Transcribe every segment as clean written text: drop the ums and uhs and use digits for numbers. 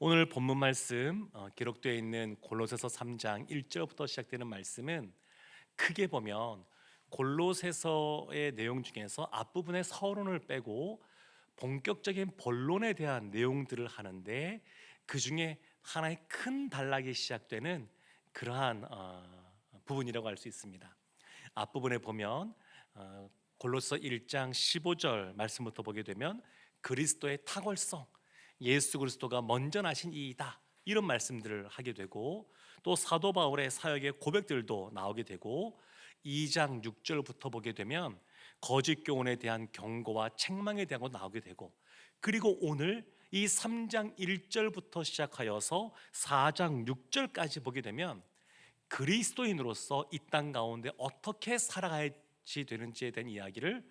오늘 본문 말씀 기록되어 있는 골로새서 3장 1절부터 시작되는 말씀은 크게 보면 골로새서의 내용 중에서 앞부분의 서론을 빼고 본격적인 본론에 대한 내용들을 하는데, 그 중에 하나의 큰 단락이 시작되는 그러한 부분이라고 할 수 있습니다. 앞부분에 보면 골로새 1장 15절 말씀부터 보게 되면 그리스도의 탁월성, 예수 그리스도가 먼저 나신 이이다, 이런 말씀들을 하게 되고, 또 사도 바울의 사역의 고백들도 나오게 되고, 2장 6절부터 보게 되면 거짓 교훈에 대한 경고와 책망에 대한 것 나오게 되고, 그리고 오늘 이 3장 1절부터 시작하여서 4장 6절까지 보게 되면 그리스도인으로서 이 땅 가운데 어떻게 살아가야지 되는지에 대한 이야기를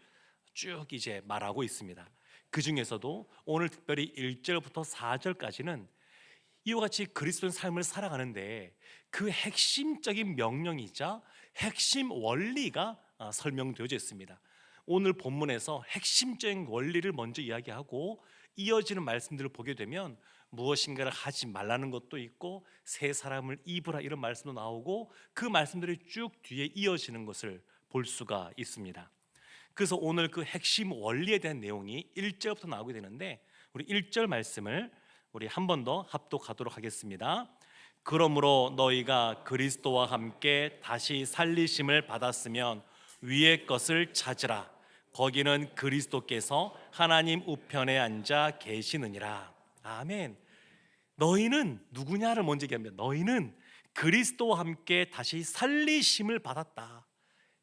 쭉 이제 말하고 있습니다. 그 중에서도 오늘 특별히 1절부터 4절까지는 이와 같이 그리스도인 삶을 살아가는데 그 핵심적인 명령이자 핵심 원리가 설명되어져 있습니다. 오늘 본문에서 핵심적인 원리를 먼저 이야기하고 이어지는 말씀들을 보게 되면 무엇인가를 하지 말라는 것도 있고 새 사람을 입으라, 이런 말씀도 나오고 그 말씀들이 쭉 뒤에 이어지는 것을 볼 수가 있습니다. 그래서 오늘 그 핵심 원리에 대한 내용이 1절부터 나오게 되는데, 우리 1절 말씀을 우리 한 번 더 합독하도록 하겠습니다. 그러므로 너희가 그리스도와 함께 다시 살리심을 받았으면 위의 것을 찾으라. 거기는 그리스도께서 하나님 우편에 앉아 계시느니라. 아멘. 너희는 누구냐를 먼저 얘기합니다. 너희는 그리스도와 함께 다시 살리심을 받았다.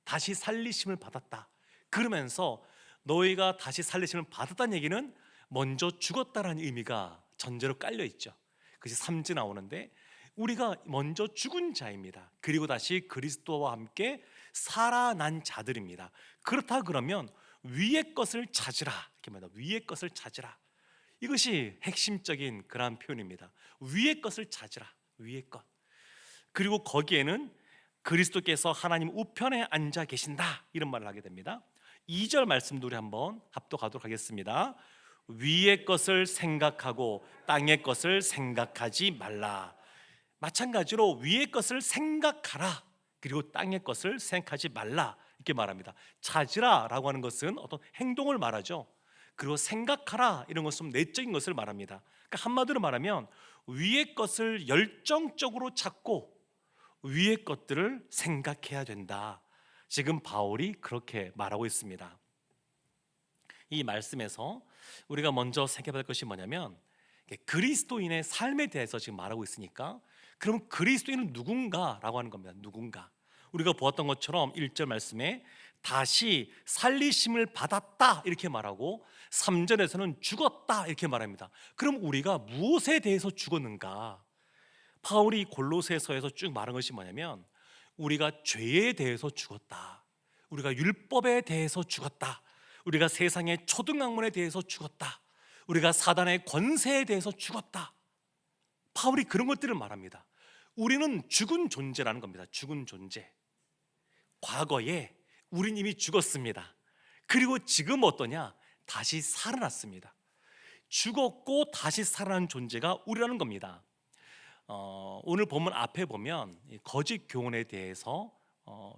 다시 살리심을 받았다. 그러면서 너희가 다시 살리심을 받았다는 얘기는 먼저 죽었다라는 의미가 전제로 깔려 있죠. 그것이 3절 나오는데, 우리가 먼저 죽은 자입니다. 그리고 다시 그리스도와 함께 살아난 자들입니다. 그렇다 그러면 위의 것을 찾으라, 이렇게 말합니다. 위의 것을 찾으라. 이것이 핵심적인 그러한 표현입니다. 위의 것을 찾으라. 위의 것. 그리고 거기에는 그리스도께서 하나님 우편에 앉아 계신다, 이런 말을 하게 됩니다. 2절 말씀도 우리 한번 합독하도록 하겠습니다. 위의 것을 생각하고 땅의 것을 생각하지 말라. 마찬가지로 위의 것을 생각하라, 그리고 땅의 것을 생각하지 말라, 이렇게 말합니다. 찾으라 라고 하는 것은 어떤 행동을 말하죠. 그리고 생각하라, 이런 것은 내적인 것을 말합니다. 그러니까 한마디로 말하면 위의 것을 열정적으로 찾고 위의 것들을 생각해야 된다. 지금 바울이 그렇게 말하고 있습니다. 이 말씀에서 우리가 먼저 생각해볼 것이 뭐냐면, 그리스도인의 삶에 대해서 지금 말하고 있으니까, 그럼 그리스도인은 누군가라고 하는 겁니다. 누군가. 우리가 보았던 것처럼 1절 말씀에 다시 살리심을 받았다, 이렇게 말하고 3절에서는 죽었다, 이렇게 말합니다. 그럼 우리가 무엇에 대해서 죽었는가? 바울이 골로새서에서 쭉 말한 것이 뭐냐면, 우리가 죄에 대해서 죽었다, 우리가 율법에 대해서 죽었다, 우리가 세상의 초등학문에 대해서 죽었다, 우리가 사단의 권세에 대해서 죽었다. 바울이 그런 것들을 말합니다. 우리는 죽은 존재라는 겁니다. 죽은 존재. 과거에 우린 이미 죽었습니다. 그리고 지금 어떠냐? 다시 살아났습니다. 죽었고 다시 살아난 존재가 우리라는 겁니다. 오늘 본문 앞에 보면 거짓 교훈에 대해서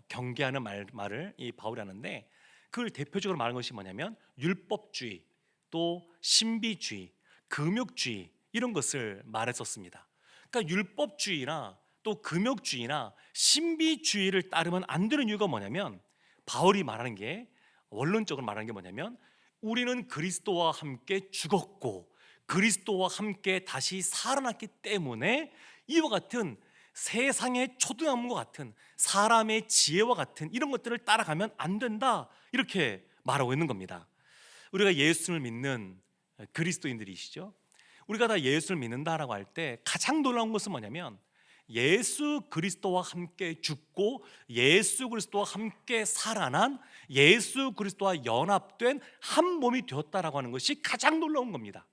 경계하는 말을 이 바울이 하는데, 그걸 대표적으로 말하는 것이 뭐냐면 율법주의, 또 신비주의, 금욕주의, 이런 것을 말했었습니다. 그러니까 율법주의나 또 금욕주의나 신비주의를 따르면 안 되는 이유가 뭐냐면, 바울이 말하는 게, 원론적으로 말하는 게 뭐냐면, 우리는 그리스도와 함께 죽었고 그리스도와 함께 다시 살아났기 때문에 이와 같은 세상의 초등학문과 같은 사람의 지혜와 같은 이런 것들을 따라가면 안 된다, 이렇게 말하고 있는 겁니다. 우리가 예수를 믿는 그리스도인들이시죠. 우리가 다 예수를 믿는다라고 할 때 가장 놀라운 것은 뭐냐면, 예수 그리스도와 함께 죽고 예수 그리스도와 함께 살아난, 예수 그리스도와 연합된 한 몸이 되었다라고 하는 것이 가장 놀라운 겁니다.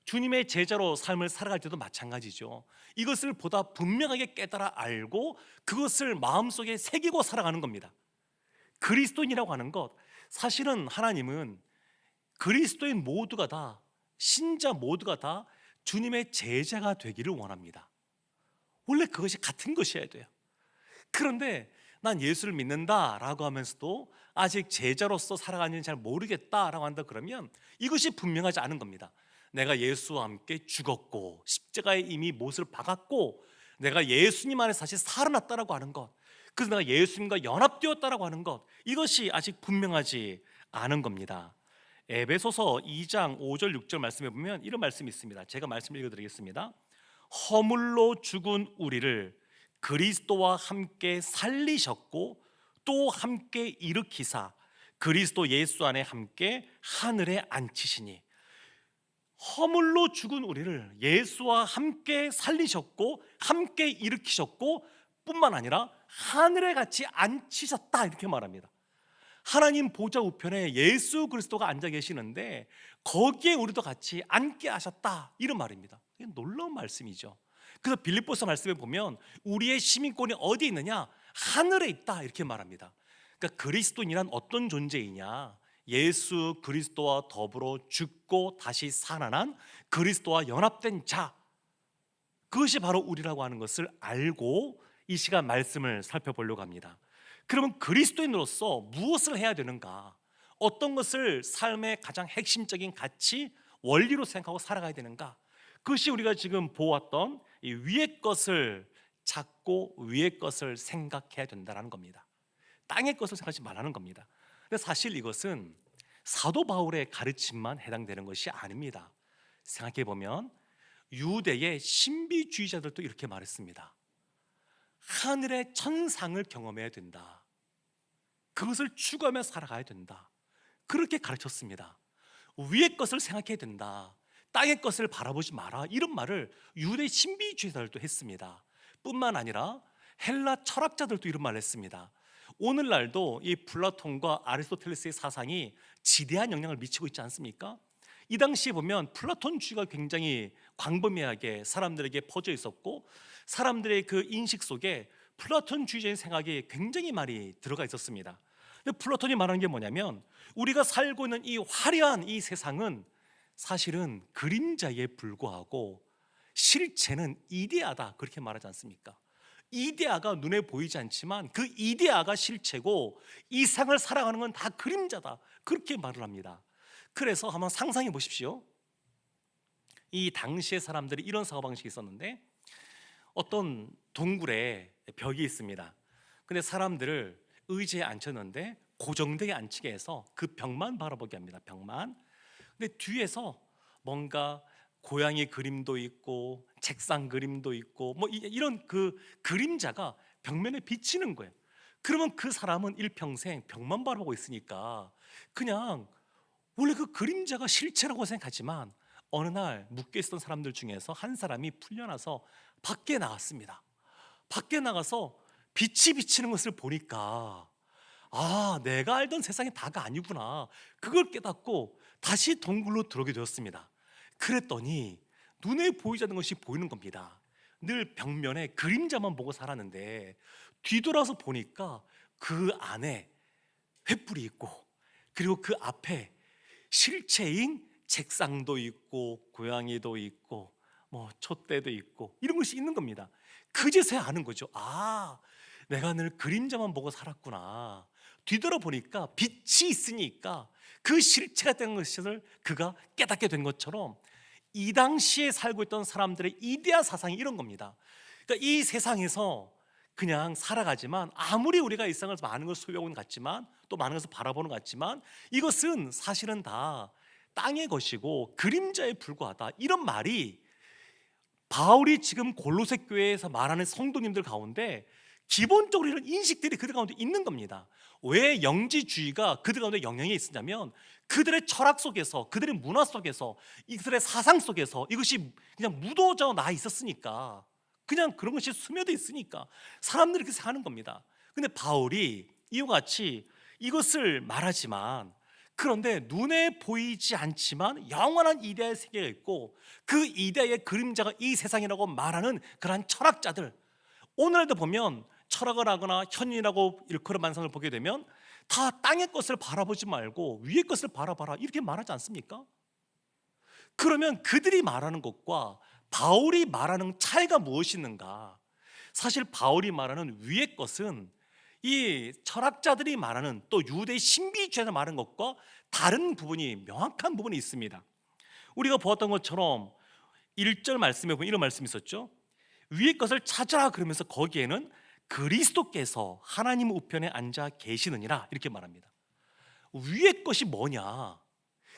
주님의 제자로 삶을 살아갈 때도 마찬가지죠. 이것을 보다 분명하게 깨달아 알고 그것을 마음속에 새기고 살아가는 겁니다. 그리스도인이라고 하는 것, 사실은 하나님은 그리스도인 모두가 다, 신자 모두가 다 주님의 제자가 되기를 원합니다. 원래 그것이 같은 것이어야 돼요. 그런데 난 예수를 믿는다라고 하면서도 아직 제자로서 살아가는지 잘 모르겠다라고 한다 그러면 이것이 분명하지 않은 겁니다. 내가 예수와 함께 죽었고 십자가에 이미 못을 박았고 내가 예수님 안에서 다시 살아났다라고 하는 것, 그래서 내가 예수님과 연합되었다라고 하는 것, 이것이 아직 분명하지 않은 겁니다. 에베소서 2장 5절 6절 말씀해 보면 이런 말씀이 있습니다. 제가 말씀 읽어드리겠습니다. 허물로 죽은 우리를 그리스도와 함께 살리셨고 또 함께 일으키사 그리스도 예수 안에 함께 하늘에 앉히시니, 허물로 죽은 우리를 예수와 함께 살리셨고 함께 일으키셨고 뿐만 아니라 하늘에 같이 앉히셨다, 이렇게 말합니다. 하나님 보좌 우편에 예수 그리스도가 앉아 계시는데 거기에 우리도 같이 앉게 하셨다, 이런 말입니다. 이게 놀라운 말씀이죠. 그래서 빌립보서 말씀에 보면 우리의 시민권이 어디 있느냐? 하늘에 있다, 이렇게 말합니다. 그러니까 그리스도인이란 어떤 존재이냐? 예수 그리스도와 더불어 죽고 다시 살아난 그리스도와 연합된 자, 그것이 바로 우리라고 하는 것을 알고 이 시간 말씀을 살펴보려고 합니다. 그러면 그리스도인으로서 무엇을 해야 되는가? 어떤 것을 삶의 가장 핵심적인 가치, 원리로 생각하고 살아가야 되는가? 그것이 우리가 지금 보았던 이 위의 것을 찾고 위의 것을 생각해야 된다는 겁니다. 땅의 것을 생각하지 말라는 겁니다. 근데 사실 이것은 사도 바울의 가르침만 해당되는 것이 아닙니다. 생각해 보면 유대의 신비주의자들도 이렇게 말했습니다. 하늘의 천상을 경험해야 된다. 그것을 추구하며 살아가야 된다. 그렇게 가르쳤습니다. 위의 것을 생각해야 된다. 땅의 것을 바라보지 마라. 이런 말을 유대 신비주의자들도 했습니다. 뿐만 아니라 헬라 철학자들도 이런 말을 했습니다. 오늘날도 이 플라톤과 아리스토텔레스의 사상이 지대한 영향을 미치고 있지 않습니까? 이 당시에 보면 플라톤주의가 굉장히 광범위하게 사람들에게 퍼져 있었고 사람들의 그 인식 속에 플라톤주의적인 생각이 굉장히 많이 들어가 있었습니다. 근데 플라톤이 말하는 게 뭐냐면 우리가 살고 있는 이 화려한 이 세상은 사실은 그림자에 불과하고 실체는 이데아다, 그렇게 말하지 않습니까? 이데아가 눈에 보이지 않지만 그 이데아가 실체고 이 세상을 살아가는 건 다 그림자다, 그렇게 말을 합니다. 그래서 한번 상상해 보십시오. 이 당시의 사람들이 이런 사고방식이 있었는데 어떤 동굴에 벽이 있습니다. 근데 사람들을 의자에 앉혔는데 고정되게 앉히게 해서 그 벽만 바라보게 합니다. 벽만. 근데 뒤에서 뭔가 고양이 그림도 있고 책상 그림도 있고 뭐 이런 그 그림자가 벽면에 비치는 거예요. 그러면 그 사람은 일평생 벽만 바라보고 있으니까 그냥 원래 그 그림자가 실체라고 생각하지만 어느 날 묶여 있었던 사람들 중에서 한 사람이 풀려나서 밖에 나갔습니다. 밖에 나가서 빛이 비치는 것을 보니까 아, 내가 알던 세상이 다가 아니구나, 그걸 깨닫고 다시 동굴로 들어오게 되었습니다. 그랬더니 눈에 보이지 않는 것이 보이는 겁니다. 늘 벽면에 그림자만 보고 살았는데 뒤돌아서 보니까 그 안에 횃불이 있고 그리고 그 앞에 실체인 책상도 있고 고양이도 있고 뭐 촛대도 있고 이런 것이 있는 겁니다. 그제서야 아는 거죠. 아, 내가 늘 그림자만 보고 살았구나. 뒤돌아보니까 빛이 있으니까 그 실체가 된 것을 그가 깨닫게 된 것처럼 이 당시에 살고 있던 사람들의 이데아 사상이 이런 겁니다. 그러니까 이 세상에서 그냥 살아가지만 아무리 우리가 이 세상을 많은 걸 소유하고 있는 것 같지만 또 많은 것을 바라보는 것 같지만 이것은 사실은 다 땅의 것이고 그림자에 불과하다, 이런 말이 바울이 지금 골로새 교회에서 말하는 성도님들 가운데 기본적으로 이런 인식들이 그들 가운데 있는 겁니다. 왜 영지주의가 그들 가운데 영향이 있었냐면 그들의 철학 속에서, 그들의 문화 속에서, 이들의 사상 속에서 이것이 그냥 묻어져 나 있었으니까, 그냥 그런 것이 스며져 있으니까 사람들이 그렇게 생각하는 겁니다. 근데 바울이 이와 같이 이것을 말하지만 그런데 눈에 보이지 않지만 영원한 이데아의 세계가 있고 그 이데아의 그림자가 이 세상이라고 말하는 그러한 철학자들, 오늘도 보면 철학을 하거나 현인이라고 일컬은 만상을 보게 되면 다 땅의 것을 바라보지 말고 위의 것을 바라봐라, 이렇게 말하지 않습니까? 그러면 그들이 말하는 것과 바울이 말하는 차이가 무엇이 있는가? 사실 바울이 말하는 위의 것은 이 철학자들이 말하는, 또 유대 신비주의자 말하는 것과 다른 부분이, 명확한 부분이 있습니다. 우리가 보았던 것처럼 1절 말씀에 보면 이런 말씀이 있었죠. 위의 것을 찾으라 그러면서 거기에는 그리스도께서 하나님 우편에 앉아 계시느니라 이렇게 말합니다. 위의 것이 뭐냐?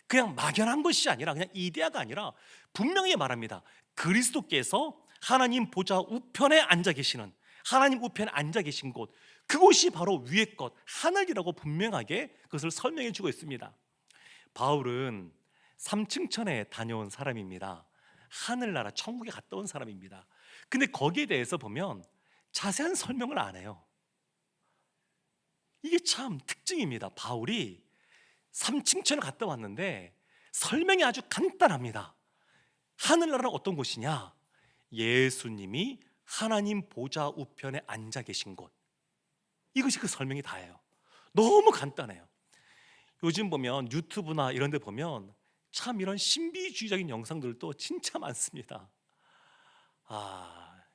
그냥 막연한 것이 아니라, 그냥 이데아가 아니라 분명히 말합니다. 그리스도께서 하나님 보좌 우편에 앉아 계시는, 하나님 우편에 앉아 계신 곳, 그곳이 바로 위의 것, 하늘이라고 분명하게 그것을 설명해 주고 있습니다. 바울은 3층천에 다녀온 사람입니다. 하늘나라 천국에 갔다 온 사람입니다. 근데 거기에 대해서 보면 자세한 설명을 안 해요. 이게 참 특징입니다. 바울이 3층천에 갔다 왔는데 설명이 아주 간단합니다. 하늘나라는 어떤 곳이냐? 예수님이 하나님 보좌 우편에 앉아 계신 곳, 이것이 그 설명이 다예요. 너무 간단해요. 요즘 보면 유튜브나 이런 데 보면 참 이런 신비주의적인 영상들도 진짜 많습니다.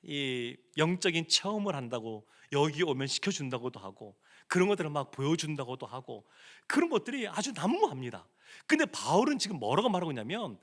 이 영적인 체험을 한다고 여기 오면 시켜준다고도 하고, 그런 것들을 막 보여준다고도 하고, 그런 것들이 아주 난무합니다. 근데 바울은 지금 뭐라고 말하고 있냐면,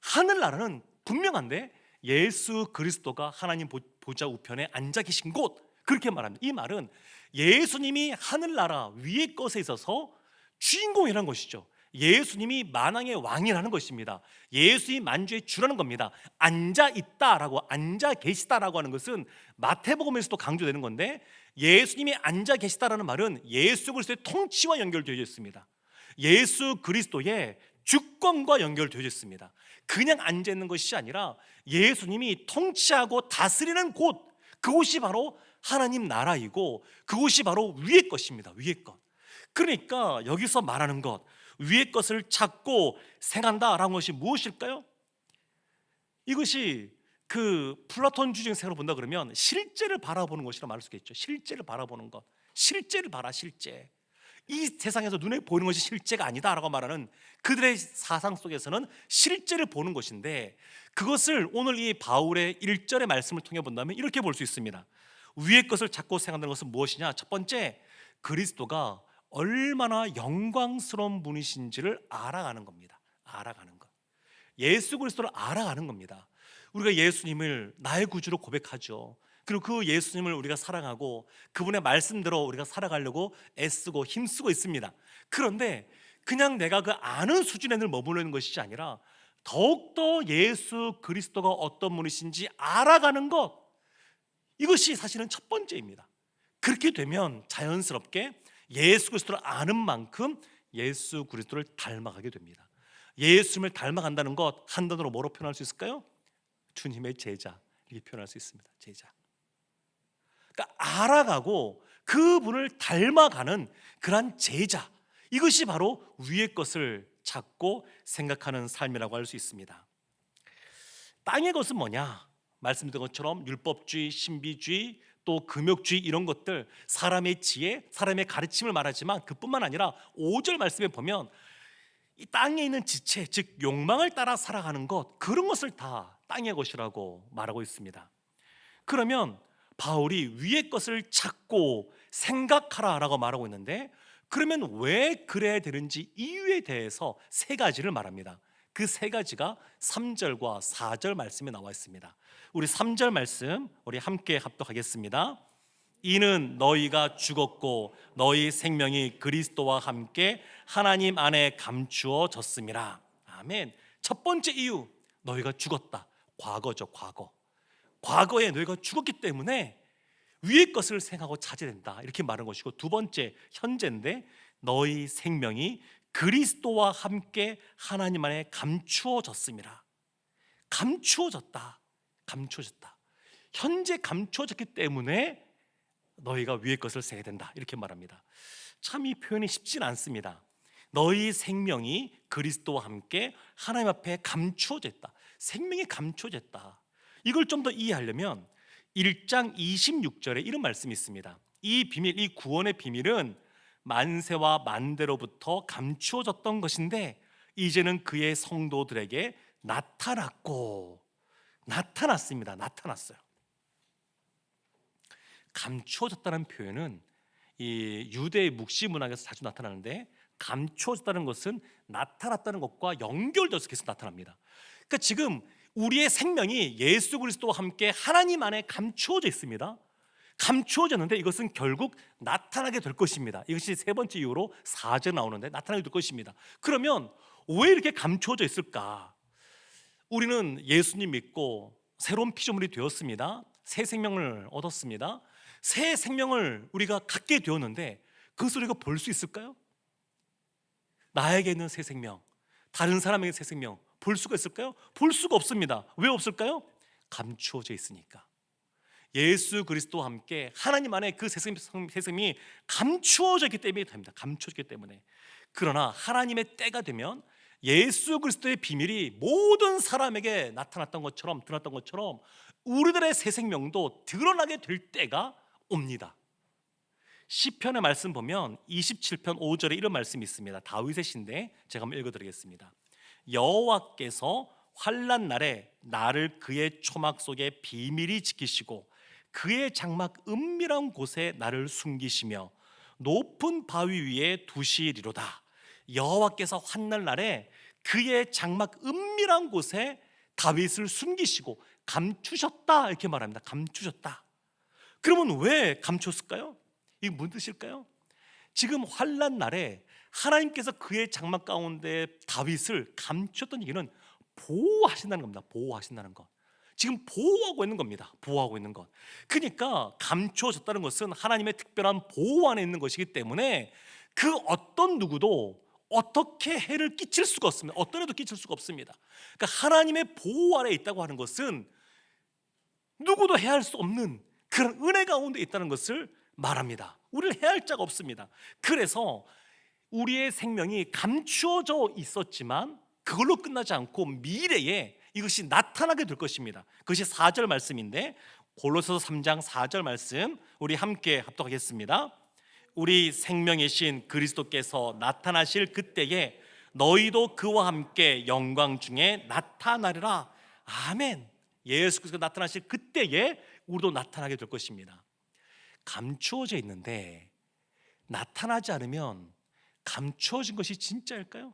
하늘나라는 분명한데 예수 그리스도가 하나님 보좌 우편에 앉아 계신 곳, 그렇게 말합니다. 이 말은 예수님이 하늘나라 위의 것에 있어서 주인공이라는 것이죠. 예수님이 만왕의 왕이라는 것입니다. 예수님이 만주의 주라는 겁니다. 앉아 있다라고, 앉아 계시다라고 하는 것은 마태복음에서도 강조되는 건데, 예수님이 앉아 계시다라는 말은 예수 그리스도의 통치와 연결되어 있습니다. 예수 그리스도의 주권과 연결되어 있습니다. 그냥 앉아 있는 것이 아니라 예수님이 통치하고 다스리는 곳, 그곳이 바로 하나님 나라이고 그곳이 바로 위의 것입니다. 위의 것. 그러니까 여기서 말하는 것, 위의 것을 찾고 생한다라는 것이 무엇일까요? 이것이 그 플라톤 주쟁생으로 본다 그러면 실제를 바라보는 것이라 말할 수 있겠죠. 실제를 바라보는 것, 실제를 봐라, 실제. 이 세상에서 눈에 보이는 것이 실제가 아니다라고 말하는 그들의 사상 속에서는 실제를 보는 것인데, 그것을 오늘 이 바울의 1절의 말씀을 통해 본다면 이렇게 볼 수 있습니다. 위의 것을 찾고 생각하는 것은 무엇이냐? 첫 번째, 그리스도가 얼마나 영광스러운 분이신지를 알아가는 겁니다. 알아가는 것. 예수 그리스도를 알아가는 겁니다. 우리가 예수님을 나의 구주로 고백하죠. 그리고 그 예수님을 우리가 사랑하고 그분의 말씀대로 우리가 살아가려고 애쓰고 힘쓰고 있습니다. 그런데 그냥 내가 그 아는 수준에 늘 머무르는 것이 아니라 더욱더 예수 그리스도가 어떤 분이신지 알아가는 것, 이것이 사실은 첫 번째입니다. 그렇게 되면 자연스럽게 예수 그리스도를 아는 만큼 예수 그리스도를 닮아가게 됩니다. 예수님을 닮아간다는 것 한 단어로 뭐로 표현할 수 있을까요? 주님의 제자, 이렇게 표현할 수 있습니다. 제자. 그러니까 알아가고 그분을 닮아가는 그러한 제자, 이것이 바로 위의 것을 찾고 생각하는 삶이라고 할 수 있습니다. 땅의 것은 뭐냐? 말씀드린 것처럼 율법주의, 신비주의, 또 금욕주의, 이런 것들, 사람의 지혜, 사람의 가르침을 말하지만 그뿐만 아니라 5절 말씀에 보면 이 땅에 있는 지체, 즉 욕망을 따라 살아가는 것, 그런 것을 다 땅의 것이라고 말하고 있습니다. 그러면 바울이 위의 것을 찾고 생각하라라고 말하고 있는데, 그러면 왜 그래야 되는지 이유에 대해서 세 가지를 말합니다. 그 세 가지가 3절과 4절 말씀에 나와 있습니다. 우리 3절 말씀 우리 함께 합독하겠습니다. 이는 너희가 죽었고 너희 생명이 그리스도와 함께 하나님 안에 감추어졌음이라. 아멘. 첫 번째 이유, 너희가 죽었다. 과거죠, 과거. 과거에 너희가 죽었기 때문에 위의 것을 생각하고 찾아야 된다, 이렇게 말하는 것이고, 두 번째, 현재인데 너희 생명이 그리스도와 함께 하나님 안에 감추어졌음이라. 감추어졌다. 감추어졌다. 현재 감추어졌기 때문에 너희가 위의 것을 생각해야 된다, 이렇게 말합니다. 참 이 표현이 쉽진 않습니다. 너희 생명이 그리스도와 함께 하나님 앞에 감추어졌다. 생명이 감추어졌다. 이걸 좀 더 이해하려면 1장 26절에 이런 말씀이 있습니다. 이 비밀, 이 구원의 비밀은 만세와 만대로부터 감추어졌던 것인데 이제는 그의 성도들에게 나타났습니다. 나타났어요. 감추어졌다는 표현은 이 유대의 묵시 문학에서 자주 나타나는데, 감추어졌다는 것은 나타났다는 것과 연결돼서 계속 나타납니다. 그러니까 지금 우리의 생명이 예수 그리스도와 함께 하나님 안에 감추어져 있습니다. 감추어졌는데 이것은 결국 나타나게 될 것입니다. 이것이 세 번째 이유로 4절 나오는데 나타나게 될 것입니다. 그러면 왜 이렇게 감추어져 있을까? 우리는 예수님 믿고 새로운 피조물이 되었습니다. 새 생명을 얻었습니다. 새 생명을 우리가 갖게 되었는데 그것을 우리가 볼 수 있을까요? 나에게 있는 새 생명, 다른 사람에게 새 생명 볼 수가 있을까요? 볼 수가 없습니다. 왜 없을까요? 감추어져 있으니까. 예수 그리스도와 함께 하나님 안에 그 새 생명이 감추어져 있기 때문에 됩니다. 감추어졌기 때문에. 그러나 하나님의 때가 되면 예수 그리스도의 비밀이 모든 사람에게 나타났던 것처럼, 드러났던 것처럼 우리들의 새 생명도 드러나게 될 때가 옵니다. 시편의 말씀 보면 27편 5절에 이런 말씀이 있습니다. 다윗의 시인데 제가 한번 읽어드리겠습니다. 여호와께서 환난 날에 나를 그의 초막 속에 비밀히 지키시고 그의 장막 은밀한 곳에 나를 숨기시며 높은 바위 위에 두시리로다. 여호와께서 환난 날에 그의 장막 은밀한 곳에 다윗을 숨기시고 감추셨다, 이렇게 말합니다. 감추셨다. 그러면 왜 감췄을까요? 이게 무슨 뜻일까요? 지금 환난 날에 하나님께서 그의 장막 가운데 다윗을 감추었던 얘기는 보호하신다는 겁니다. 보호하신다는 것. 지금 보호하고 있는 겁니다. 보호하고 있는 것. 그러니까 감추어졌다는 것은 하나님의 특별한 보호 안에 있는 것이기 때문에 그 어떤 누구도 어떻게 해를 끼칠 수가 없습니다. 어떤 해도 끼칠 수가 없습니다. 그러니까 하나님의 보호 아래 있다고 하는 것은 누구도 해할 수 없는 그런 은혜 가운데 있다는 것을 말합니다. 우리를 해할 자가 없습니다. 그래서 우리의 생명이 감추어져 있었지만 그걸로 끝나지 않고 미래에 이것이 나타나게 될 것입니다. 그것이 4절 말씀인데, 골로새서 3장 4절 말씀 우리 함께 합독하겠습니다. 우리 생명이신 그리스도께서 나타나실 그때에 너희도 그와 함께 영광 중에 나타나리라. 아멘. 예수 그리스도가 나타나실 그때에 우리도 나타나게 될 것입니다. 감추어져 있는데 나타나지 않으면 감추어진 것이 진짜일까요?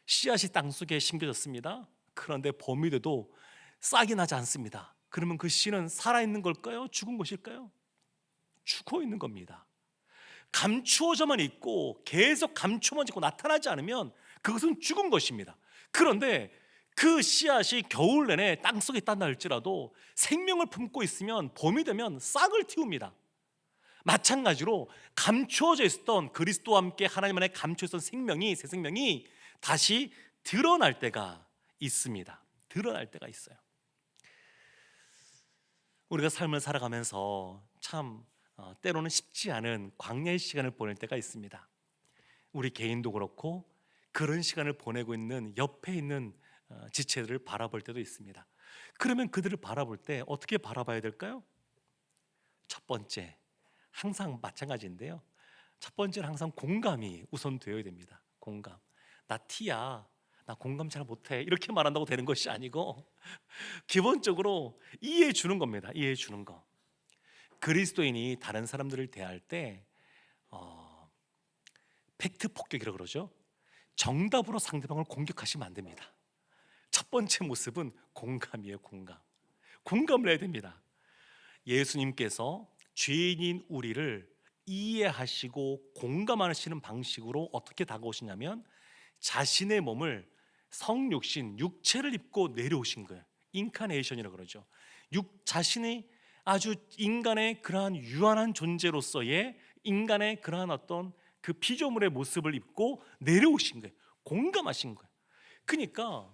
씨앗이 땅속에 심겨졌습니다. 그런데 봄이 돼도 싹이 나지 않습니다. 그러면 그 씨는 살아있는 걸까요? 죽은 것일까요? 죽어 있는 겁니다. 감추어져만 있고 계속 감추어만 있고 나타나지 않으면 그것은 죽은 것입니다. 그런데 그 씨앗이 겨울 내내 땅속에 있다 할지라도 생명을 품고 있으면 봄이 되면 싹을 틔웁니다. 마찬가지로 감추어져 있었던 그리스도와 함께 하나님 안에 감추어있던 생명이, 새 생명이 다시 드러날 때가 있습니다. 드러날 때가 있어요. 우리가 삶을 살아가면서 참 때로는 쉽지 않은 광야의 시간을 보낼 때가 있습니다. 우리 개인도 그렇고 그런 시간을 보내고 있는 옆에 있는 지체들을 바라볼 때도 있습니다. 그러면 그들을 바라볼 때 어떻게 바라봐야 될까요? 첫 번째, 항상 마찬가지인데요. 첫 번째는 항상 공감이 우선 되어야 됩니다. 공감. 나 T야, 나 공감 잘 못해, 이렇게 말한다고 되는 것이 아니고 기본적으로 이해해 주는 겁니다. 이해해 주는 거. 그리스도인이 다른 사람들을 대할 때 팩트 폭격이라고 그러죠. 정답으로 상대방을 공격하시면 안 됩니다. 첫 번째 모습은 공감이에요. 공감을 해야 됩니다. 예수님께서 죄인인 우리를 이해하시고 공감하시는 방식으로 어떻게 다가오시냐면 자신의 몸을 성육신, 육체를 입고 내려오신 거예요. 인카네이션이라고 그러죠. 자신이 아주 인간의 그러한 유한한 존재로서의 인간의 그러한 어떤 그 피조물의 모습을 입고 내려오신 거예요. 공감하신 거예요. 그러니까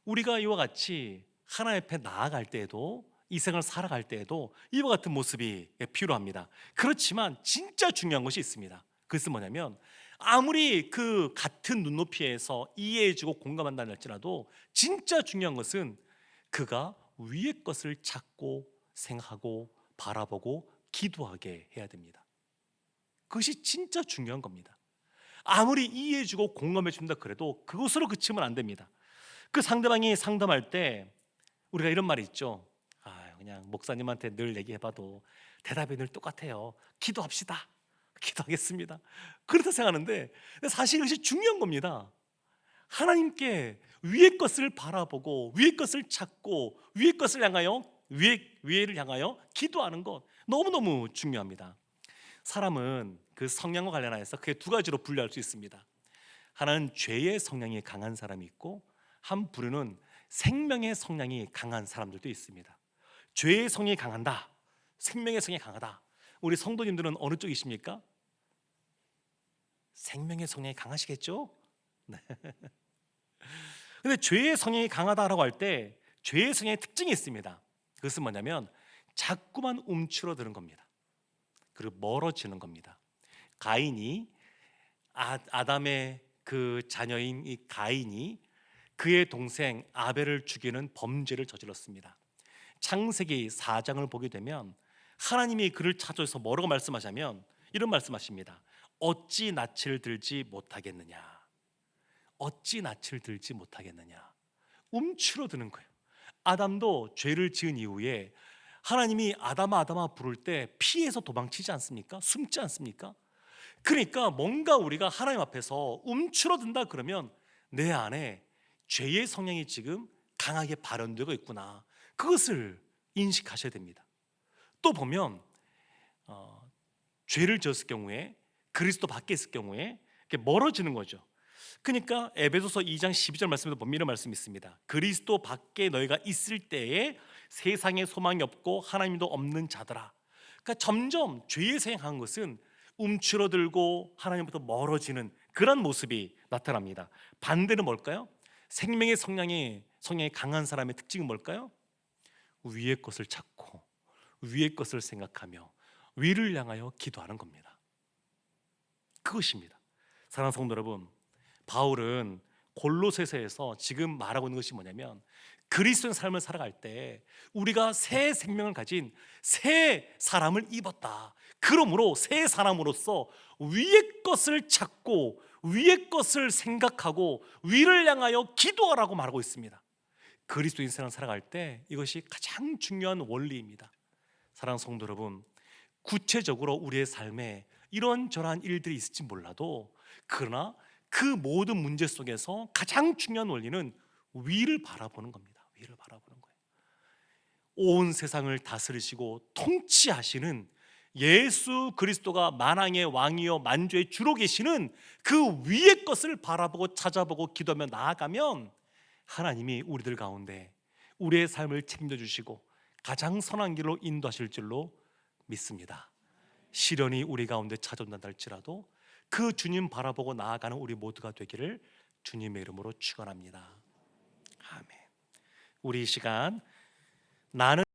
우리가 이와 같이 하나님 앞에 나아갈 때에도, 이 생을 살아갈 때에도 이와 같은 모습이 필요합니다. 그렇지만 진짜 중요한 것이 있습니다. 그것은 뭐냐면 아무리 그 같은 눈높이에서 이해해주고 공감한다 할지라도 진짜 중요한 것은 그가 위의 것을 찾고 생각하고 바라보고 기도하게 해야 됩니다. 그것이 진짜 중요한 겁니다. 아무리 이해해주고 공감해준다 그래도 그것으로 그치면 안 됩니다. 그 상대방이 상담할 때 우리가 이런 말이 있죠. 그냥 목사님한테 늘 얘기해봐도 대답이 늘 똑같아요. 기도합시다. 기도하겠습니다. 그렇다 생각하는데 사실 이것이 중요한 겁니다. 하나님께 위의 것을 바라보고 위의 것을 찾고 위의 것을 향하여 위를 향하여 기도하는 것 너무너무 중요합니다. 사람은 그 성향과 관련하여서 크게 두 가지로 분류할 수 있습니다. 하나는 죄의 성향이 강한 사람이 있고 한 부류는 생명의 성향이 강한 사람들도 있습니다. 죄의 성향이 강한다, 생명의 성향이 강하다. 우리 성도님들은 어느 쪽이십니까? 생명의 성향이 강하시겠죠? 네. 근데 죄의 성향이 강하다라고 할 때 죄의 성향의 특징이 있습니다. 그것은 뭐냐면 자꾸만 움츠러드는 겁니다. 그리고 멀어지는 겁니다. 가인이 아담의 그 자녀인 이 가인이 그의 동생 아벨을 죽이는 범죄를 저질렀습니다. 창세기 4장을 보게 되면 하나님이 그를 찾아서 뭐라고 말씀하시냐면 이런 말씀하십니다. 어찌 낯을 들지 못하겠느냐. 어찌 낯을 들지 못하겠느냐. 움츠러드는 거예요. 아담도 죄를 지은 이후에 하나님이 아담아 아담아 부를 때 피해서 도망치지 않습니까? 숨지 않습니까? 그러니까 뭔가 우리가 하나님 앞에서 움츠러든다 그러면 내 안에 죄의 성향이 지금 강하게 발현되고 있구나. 그것을 인식하셔야 됩니다. 또 보면 죄를 지었을 경우에 그리스도 밖에 있을 경우에 이렇게 멀어지는 거죠. 그러니까 에베소서 2장 12절 말씀에도 보면 이런 말씀이 있습니다. 그리스도 밖에 너희가 있을 때에 세상에 소망이 없고 하나님도 없는 자들아. 그러니까 점점 죄에 행한 것은 움츠러들고 하나님부터 멀어지는 그런 모습이 나타납니다. 반대는 뭘까요? 생명의 성향이 강한 사람의 특징은 뭘까요? 위의 것을 찾고 위의 것을 생각하며 위를 향하여 기도하는 겁니다. 그것입니다. 사랑하는 성도 여러분, 바울은 골로새서에서 지금 말하고 있는 것이 뭐냐면 그리스도의 삶을 살아갈 때 우리가 새 생명을 가진 새 사람을 입었다. 그러므로 새 사람으로서 위의 것을 찾고 위의 것을 생각하고 위를 향하여 기도하라고 말하고 있습니다. 그리스도인 생활을 살아갈 때 이것이 가장 중요한 원리입니다. 사랑하는 성도 여러분, 구체적으로 우리의 삶에 이런저런 일들이 있을지 몰라도 그러나 그 모든 문제 속에서 가장 중요한 원리는 위를 바라보는 겁니다. 위를 바라보는 거예요. 온 세상을 다스리시고 통치하시는 예수 그리스도가 만왕의 왕이요 만주의 주로 계시는 그 위의 것을 바라보고 찾아보고 기도하며 나아가면 하나님이 우리들 가운데 우리의 삶을 책임져 주시고 가장 선한 길로 인도하실 줄로 믿습니다. 시련이 우리 가운데 찾아온다 할지라도 그 주님 바라보고 나아가는 우리 모두가 되기를 주님의 이름으로 축원합니다. 아멘. 우리 이 시간 나는